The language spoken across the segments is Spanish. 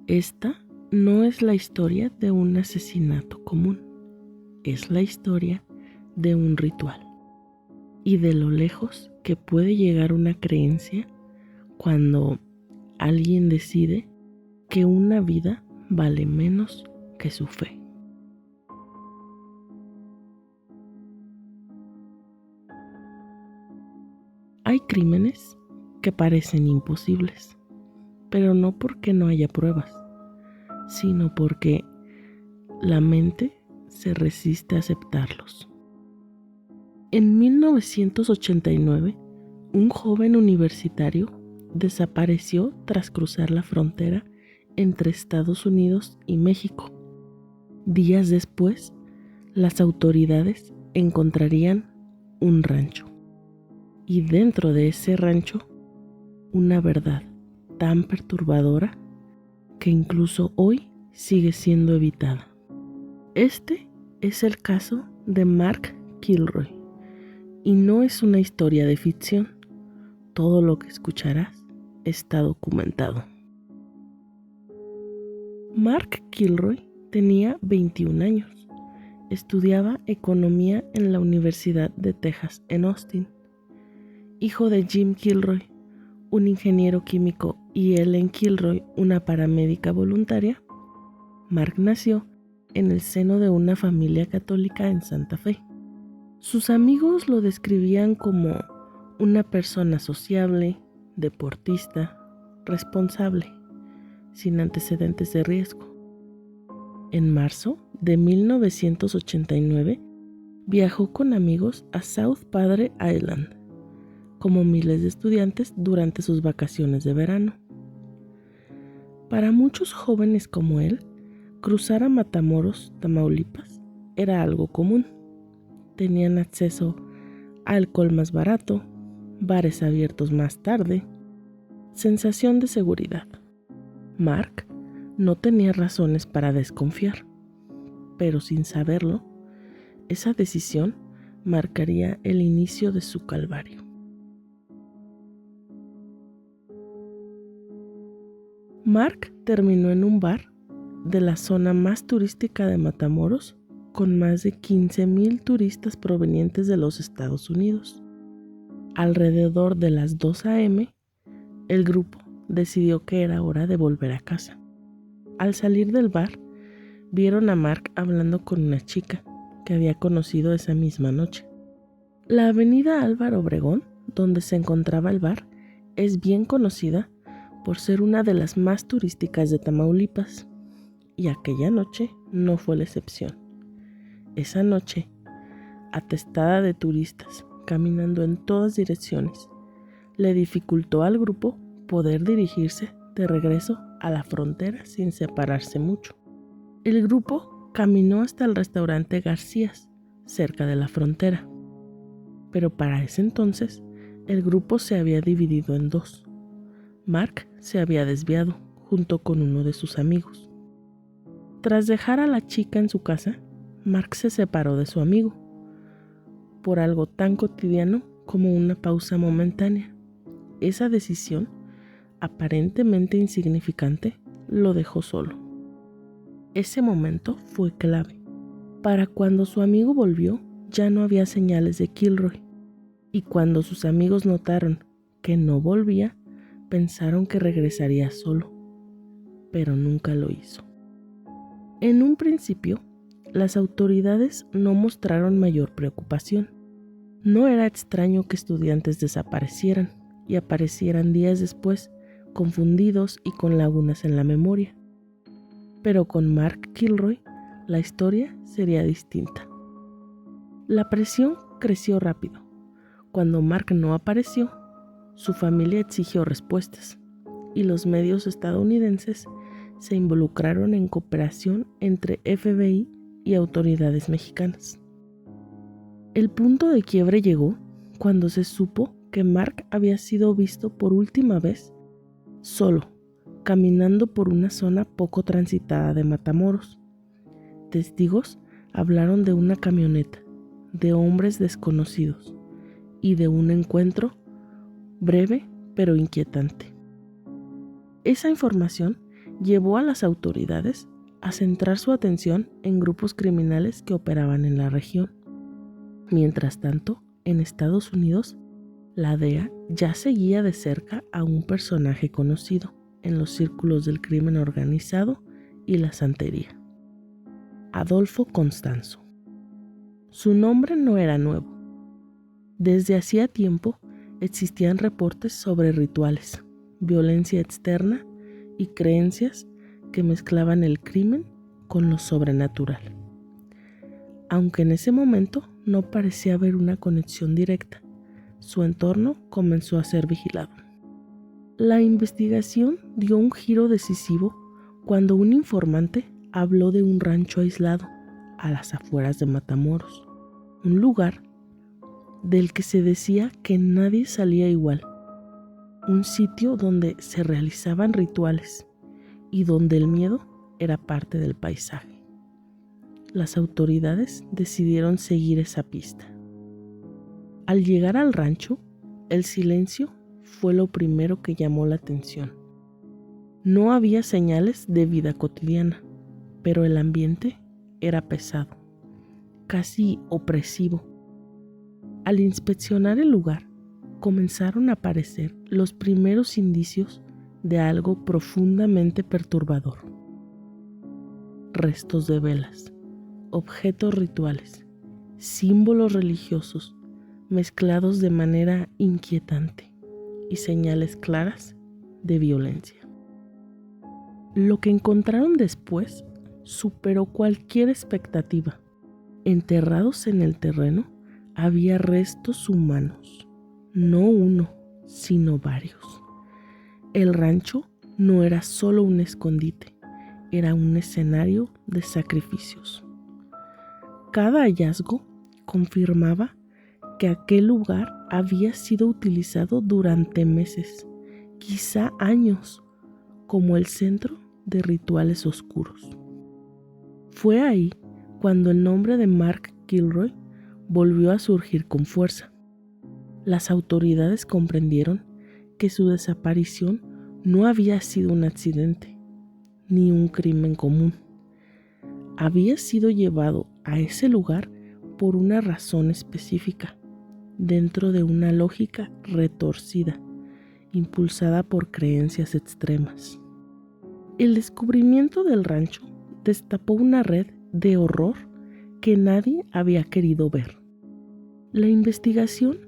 Esta no es la historia de un asesinato común, es la historia de un ritual y de lo lejos que puede llegar una creencia cuando alguien decide que una vida vale menos que su fe. Hay crímenes que parecen imposibles, pero no porque no haya pruebas, sino porque la mente se resiste a aceptarlos. En 1989, un joven universitario desapareció tras cruzar la frontera entre Estados Unidos y México. Días después, las autoridades encontrarían un rancho. Y dentro de ese rancho, una verdad tan perturbadora que incluso hoy sigue siendo evitada. Este es el caso de Mark Kilroy. Y no es una historia de ficción. Todo lo que escucharás está documentado. Mark Kilroy tenía 21 años. Estudiaba economía en la Universidad de Texas en Austin. Hijo de Jim Kilroy, un ingeniero químico, y Ellen Kilroy, una paramédica voluntaria, Mark nació en el seno de una familia católica en Santa Fe. Sus amigos lo describían como una persona sociable, deportista, responsable, sin antecedentes de riesgo. En marzo de 1989, viajó con amigos a South Padre Island, como miles de estudiantes durante sus vacaciones de verano. Para muchos jóvenes como él, cruzar a Matamoros, Tamaulipas, era algo común. Tenían acceso a alcohol más barato, bares abiertos más tarde, sensación de seguridad. Mark no tenía razones para desconfiar, pero sin saberlo, esa decisión marcaría el inicio de su calvario. Mark terminó en un bar de la zona más turística de Matamoros, con más de 15,000 turistas provenientes de los Estados Unidos. Alrededor de las 2 a.m., el grupo decidió que era hora de volver a casa. Al salir del bar, vieron a Mark hablando con una chica que había conocido esa misma noche. La avenida Álvaro Obregón, donde se encontraba el bar, es bien conocida por ser una de las más turísticas de Tamaulipas, y aquella noche no fue la excepción. Esa noche, atestada de turistas caminando en todas direcciones, le dificultó al grupo poder dirigirse de regreso a la frontera sin separarse mucho. El grupo caminó hasta el restaurante Garcías, cerca de la frontera. Pero para ese entonces, el grupo se había dividido en dos. Mark se había desviado junto con uno de sus amigos. Tras dejar a la chica en su casa, Mark se separó de su amigo, por algo tan cotidiano como una pausa momentánea. Esa decisión, aparentemente insignificante, lo dejó solo. Ese momento fue clave. Para cuando su amigo volvió, ya no había señales de Kilroy, y cuando sus amigos notaron que no volvía, pensaron que regresaría solo, pero nunca lo hizo. En un principio, las autoridades no mostraron mayor preocupación. No era extraño que estudiantes desaparecieran y aparecieran días después, confundidos y con lagunas en la memoria. Pero con Mark Kilroy, la historia sería distinta. La presión creció rápido. Cuando Mark no apareció, su familia exigió respuestas, y los medios estadounidenses se involucraron en cooperación entre FBI y autoridades mexicanas. El punto de quiebre llegó cuando se supo que Mark había sido visto por última vez solo, caminando por una zona poco transitada de Matamoros. Testigos hablaron de una camioneta, de hombres desconocidos y de un encuentro breve pero inquietante. Esa información llevó a las autoridades a centrar su atención en grupos criminales que operaban en la región. Mientras tanto, en Estados Unidos, la DEA ya seguía de cerca a un personaje conocido en los círculos del crimen organizado y la santería: Adolfo Constanzo. Su nombre no era nuevo. Desde hacía tiempo existían reportes sobre rituales, violencia externa y creencias que mezclaban el crimen con lo sobrenatural. Aunque en ese momento no parecía haber una conexión directa, su entorno comenzó a ser vigilado. La investigación dio un giro decisivo cuando un informante habló de un rancho aislado a las afueras de Matamoros, un lugar del que se decía que nadie salía igual, un sitio donde se realizaban rituales y donde el miedo era parte del paisaje. Las autoridades decidieron seguir esa pista. Al llegar al rancho, el silencio fue lo primero que llamó la atención. No había señales de vida cotidiana, pero el ambiente era pesado, casi opresivo. Al inspeccionar el lugar, comenzaron a aparecer los primeros indicios de algo profundamente perturbador. Restos de velas, objetos rituales, símbolos religiosos mezclados de manera inquietante y señales claras de violencia. Lo que encontraron después superó cualquier expectativa. Enterrados en el terreno había restos humanos, no uno, sino varios. El rancho no era solo un escondite, era un escenario de sacrificios. Cada hallazgo confirmaba que aquel lugar había sido utilizado durante meses, quizá años, como el centro de rituales oscuros. Fue ahí cuando el nombre de Mark Kilroy volvió a surgir con fuerza. Las autoridades comprendieron que su desaparición no había sido un accidente, ni un crimen común. Había sido llevado a ese lugar por una razón específica, dentro de una lógica retorcida, impulsada por creencias extremas. El descubrimiento del rancho destapó una red de horror que nadie había querido ver. La investigación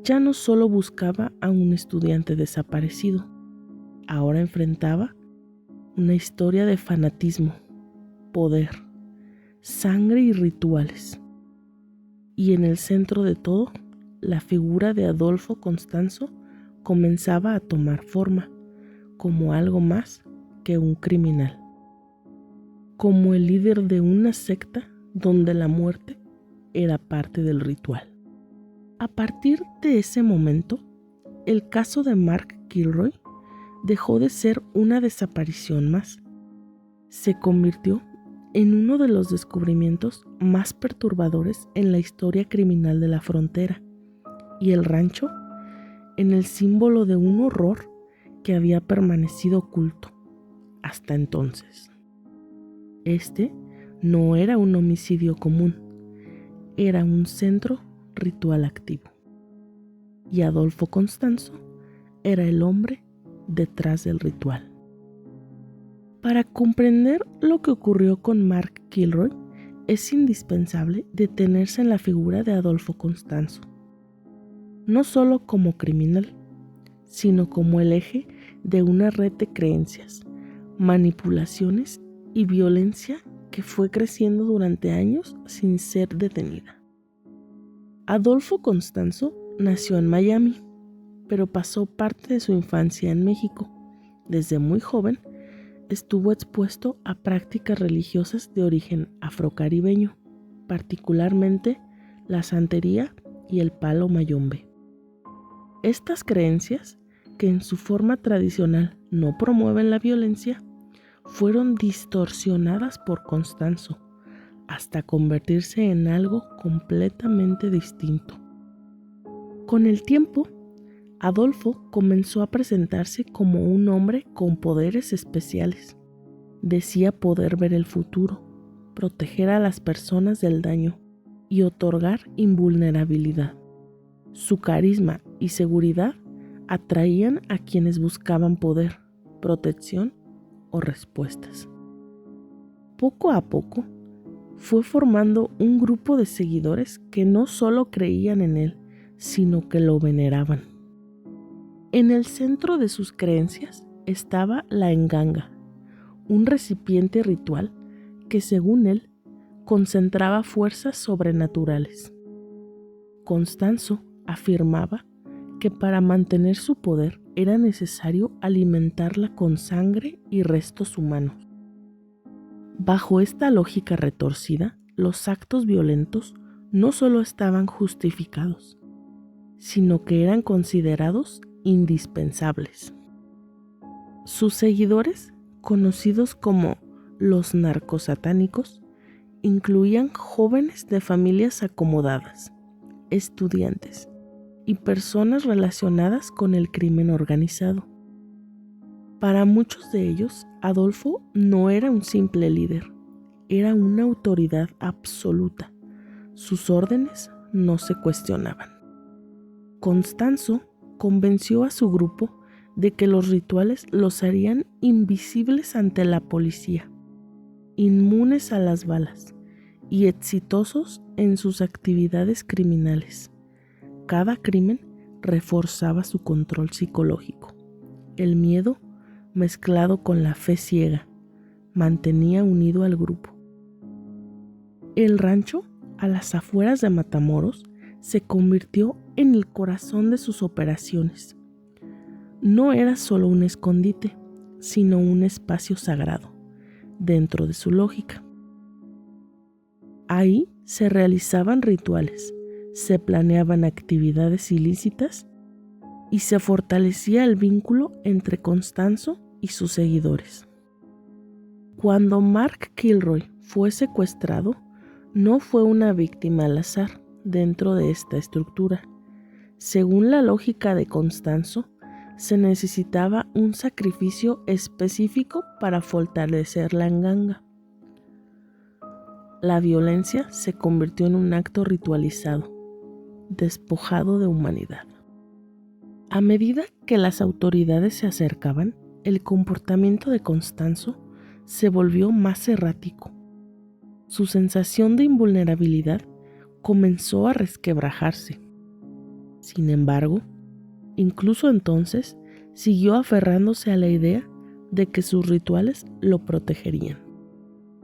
ya no solo buscaba a un estudiante desaparecido, ahora enfrentaba una historia de fanatismo, poder, sangre y rituales. Y en el centro de todo, la figura de Adolfo Constanzo comenzaba a tomar forma como algo más que un criminal, como el líder de una secta donde la muerte era parte del ritual. A partir de ese momento, el caso de Mark Kilroy dejó de ser una desaparición más. Se convirtió en uno de los descubrimientos más perturbadores en la historia criminal de la frontera, y el rancho en el símbolo de un horror que había permanecido oculto hasta entonces. Este no era un homicidio común, era un centro ritual activo. Y Adolfo Constanzo era el hombre detrás del ritual. Para comprender lo que ocurrió con Mark Kilroy, es indispensable detenerse en la figura de Adolfo Constanzo, no solo como criminal, sino como el eje de una red de creencias, manipulaciones y violencia que fue creciendo durante años sin ser detenida. Adolfo Constanzo nació en Miami, pero pasó parte de su infancia en México. Desde muy joven estuvo expuesto a prácticas religiosas de origen afrocaribeño, particularmente la santería y el palo mayombe. Estas creencias, que en su forma tradicional no promueven la violencia, fueron distorsionadas por Constanzo hasta convertirse en algo completamente distinto. Con el tiempo, Adolfo comenzó a presentarse como un hombre con poderes especiales. decía poder ver el futuro, proteger a las personas del daño y otorgar invulnerabilidad. Su carisma y seguridad atraían a quienes buscaban poder, protección o respuestas. Poco a poco, fue formando un grupo de seguidores que no solo creían en él, sino que lo veneraban. En el centro de sus creencias estaba la enganga, un recipiente ritual que, según él, concentraba fuerzas sobrenaturales. Constanzo afirmaba que para mantener su poder era necesario alimentarla con sangre y restos humanos. Bajo esta lógica retorcida, los actos violentos no solo estaban justificados, sino que eran considerados indispensables. Sus seguidores, conocidos como los narcosatánicos, incluían jóvenes de familias acomodadas, estudiantes y personas relacionadas con el crimen organizado. Para muchos de ellos, Adolfo no era un simple líder, era una autoridad absoluta. Sus órdenes no se cuestionaban. Constanzo convenció a su grupo de que los rituales los harían invisibles ante la policía, inmunes a las balas y exitosos en sus actividades criminales. Cada crimen reforzaba su control psicológico. El miedo, mezclado con la fe ciega, mantenía unido al grupo. El rancho, a las afueras de Matamoros, se convirtió en el corazón de sus operaciones. No era solo un escondite, sino un espacio sagrado, dentro de su lógica. Ahí se realizaban rituales, se planeaban actividades ilícitas y se fortalecía el vínculo entre Constanzo y sus seguidores. Cuando Mark Kilroy fue secuestrado, no fue una víctima al azar dentro de esta estructura. Según la lógica de Constanzo, se necesitaba un sacrificio específico para fortalecer la enganga. La violencia se convirtió en un acto ritualizado, despojado de humanidad. A medida que las autoridades se acercaban, el comportamiento de Constanzo se volvió más errático. Su sensación de invulnerabilidad comenzó a resquebrajarse. Sin embargo, incluso entonces, siguió aferrándose a la idea de que sus rituales lo protegerían.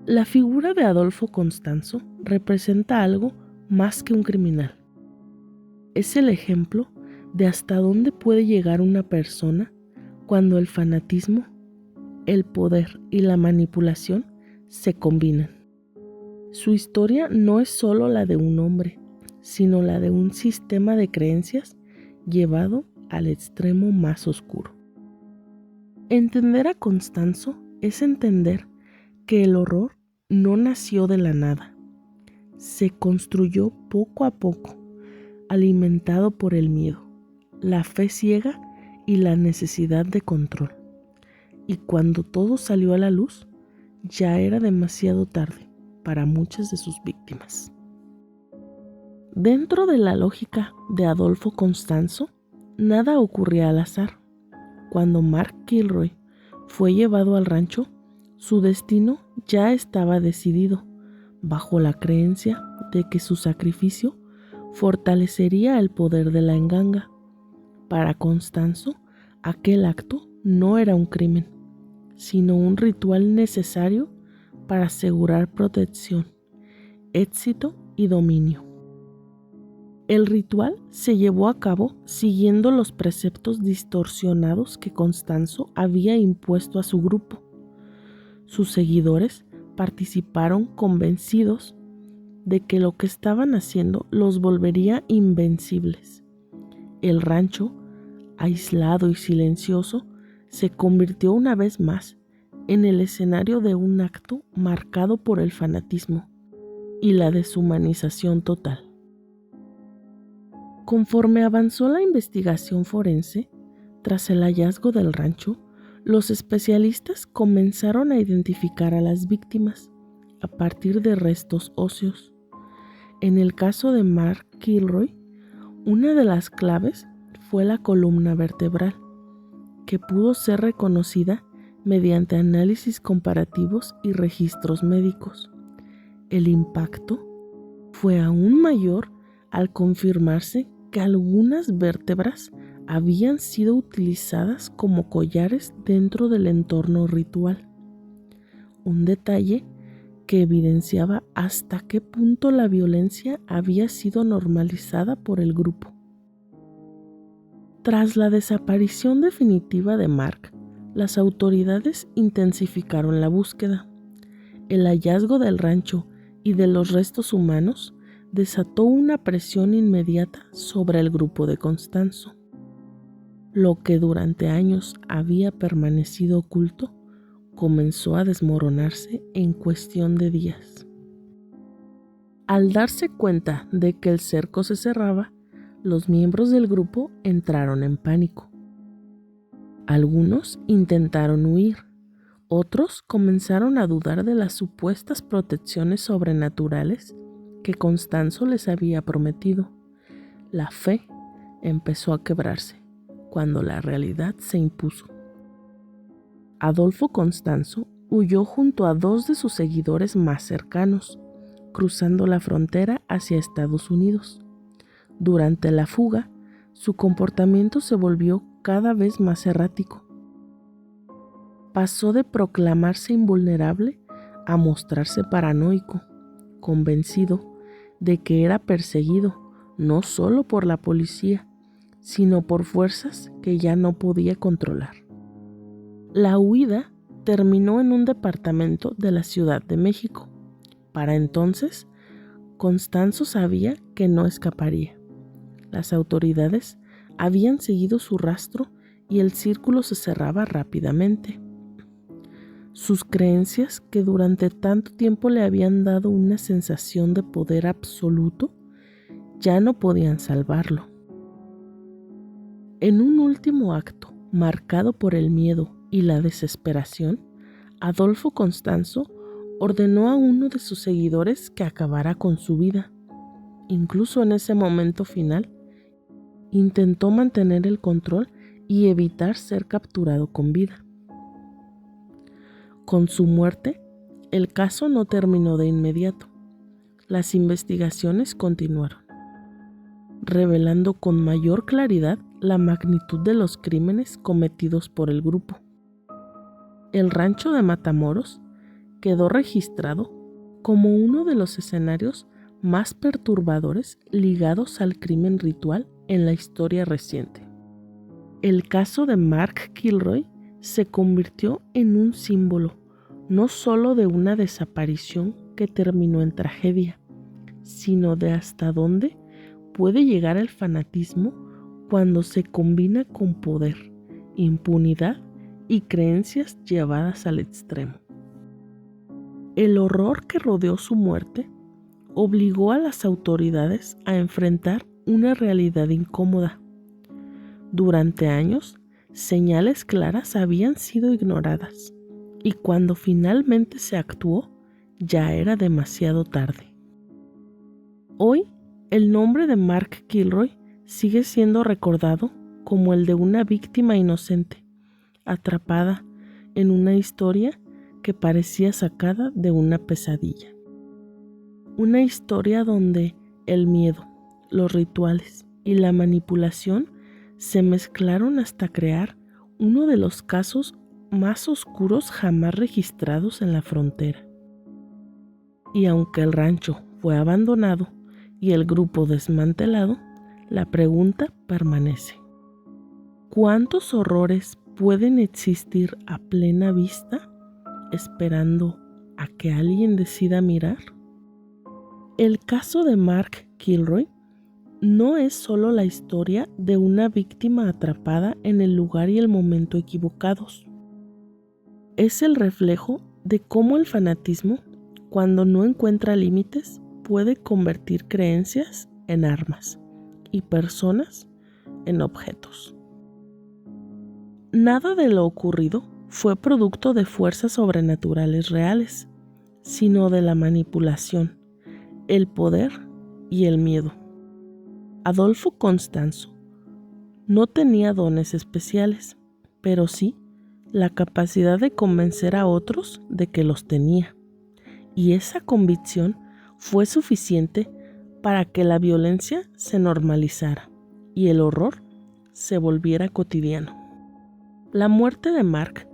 La figura de Adolfo Constanzo representa algo más que un criminal. Es el ejemplo de hasta dónde puede llegar una persona cuando el fanatismo, el poder y la manipulación se combinan. Su historia no es solo la de un hombre, sino la de un sistema de creencias llevado al extremo más oscuro. Entender a Constanzo es entender que el horror no nació de la nada, se construyó poco a poco, alimentado por el miedo, la fe ciega y la necesidad de control. Y cuando todo salió a la luz, ya era demasiado tarde para muchas de sus víctimas. Dentro de la lógica de Adolfo Constanzo, nada ocurría al azar. Cuando Mark Kilroy fue llevado al rancho, su destino ya estaba decidido, bajo la creencia de que su sacrificio fortalecería el poder de la enganga. Para Constanzo, aquel acto no era un crimen, sino un ritual necesario para asegurar protección, éxito y dominio. El ritual se llevó a cabo siguiendo los preceptos distorsionados que Constanzo había impuesto a su grupo. Sus seguidores participaron convencidos de que lo que estaban haciendo los volvería invencibles. El rancho, aislado y silencioso, se convirtió una vez más en el escenario de un acto marcado por el fanatismo y la deshumanización total. Conforme avanzó la investigación forense, tras el hallazgo del rancho, Los especialistas comenzaron a identificar a las víctimas a partir de restos óseos. En el caso de Mark Kilroy, una de las claves fue la columna vertebral, que pudo ser reconocida mediante análisis comparativos y registros médicos. El impacto fue aún mayor al confirmarse que algunas vértebras habían sido utilizadas como collares dentro del entorno ritual. Un detalle que evidenciaba hasta qué punto la violencia había sido normalizada por el grupo. Tras la desaparición definitiva de Mark, las autoridades intensificaron la búsqueda. El hallazgo del rancho y de los restos humanos desató una presión inmediata sobre el grupo de Constanzo. Lo que durante años había permanecido oculto comenzó a desmoronarse en cuestión de días. Al darse cuenta de que el cerco se cerraba, los miembros del grupo entraron en pánico. Algunos intentaron huir, otros comenzaron a dudar de las supuestas protecciones sobrenaturales que Constanzo les había prometido. La fe empezó a quebrarse cuando la realidad se impuso. Adolfo Constanzo huyó junto a 2 de sus seguidores más cercanos, cruzando la frontera hacia Estados Unidos. Durante la fuga, su comportamiento se volvió cada vez más errático. Pasó de proclamarse invulnerable a mostrarse paranoico, convencido de que era perseguido no solo por la policía, sino por fuerzas que ya no podía controlar. La huida terminó en un departamento de la Ciudad de México. Para entonces, Constanzo sabía que no escaparía. Las autoridades habían seguido su rastro y el círculo se cerraba rápidamente. Sus creencias, que durante tanto tiempo le habían dado una sensación de poder absoluto, ya no podían salvarlo. En un último acto, marcado por el miedo y la desesperación, Adolfo Constanzo ordenó a uno de sus seguidores que acabara con su vida. Incluso en ese momento final, intentó mantener el control y evitar ser capturado con vida. Con su muerte, el caso no terminó de inmediato. Las investigaciones continuaron, revelando con mayor claridad la magnitud de los crímenes cometidos por el grupo. El rancho de Matamoros quedó registrado como uno de los escenarios más perturbadores ligados al crimen ritual en la historia reciente. El caso de Mark Kilroy se convirtió en un símbolo no solo de una desaparición que terminó en tragedia, sino de hasta dónde puede llegar el fanatismo cuando se combina con poder, impunidad y creencias llevadas al extremo. El horror que rodeó su muerte obligó a las autoridades a enfrentar una realidad incómoda. Durante años, señales claras habían sido ignoradas, y cuando finalmente se actuó, ya era demasiado tarde. Hoy, el nombre de Mark Kilroy sigue siendo recordado como el de una víctima inocente, atrapada en una historia que parecía sacada de una pesadilla. Una historia donde el miedo, los rituales y la manipulación se mezclaron hasta crear uno de los casos más oscuros jamás registrados en la frontera. Y aunque el rancho fue abandonado y el grupo desmantelado, la pregunta permanece: ¿cuántos horrores pueden existir a plena vista, esperando a que alguien decida mirar? El caso de Mark Kilroy no es solo la historia de una víctima atrapada en el lugar y el momento equivocados. Es el reflejo de cómo el fanatismo, cuando no encuentra límites, puede convertir creencias en armas y personas en objetos. Nada de lo ocurrido fue producto de fuerzas sobrenaturales reales, sino de la manipulación, el poder y el miedo. Adolfo Constanzo no tenía dones especiales, pero sí la capacidad de convencer a otros de que los tenía, y esa convicción fue suficiente para que la violencia se normalizara y el horror se volviera cotidiano. La muerte de Mark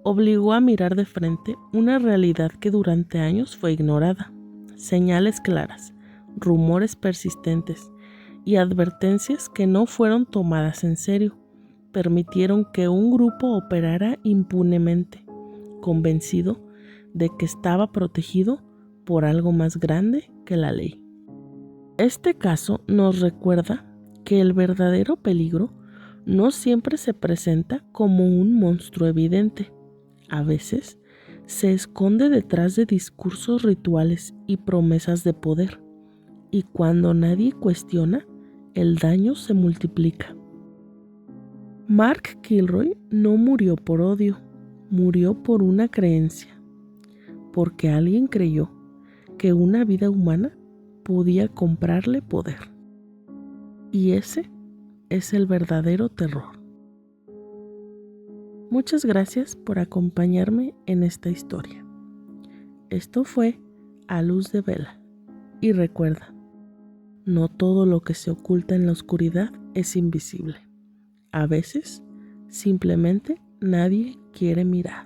obligó a mirar de frente una realidad que durante años fue ignorada. Señales claras, rumores persistentes y advertencias que no fueron tomadas en serio permitieron que un grupo operara impunemente, convencido de que estaba protegido por algo más grande que la ley. Este caso nos recuerda que el verdadero peligro no siempre se presenta como un monstruo evidente. A veces se esconde detrás de discursos rituales y promesas de poder, y cuando nadie cuestiona, el daño se multiplica. Mark Kilroy no murió por odio, murió por una creencia, porque alguien creyó que una vida humana podía comprarle poder. Y ese es el verdadero terror. Muchas gracias por acompañarme en esta historia. Esto fue A Luz de Vela. Y recuerda, no todo lo que se oculta en la oscuridad es invisible. A veces, simplemente nadie quiere mirar.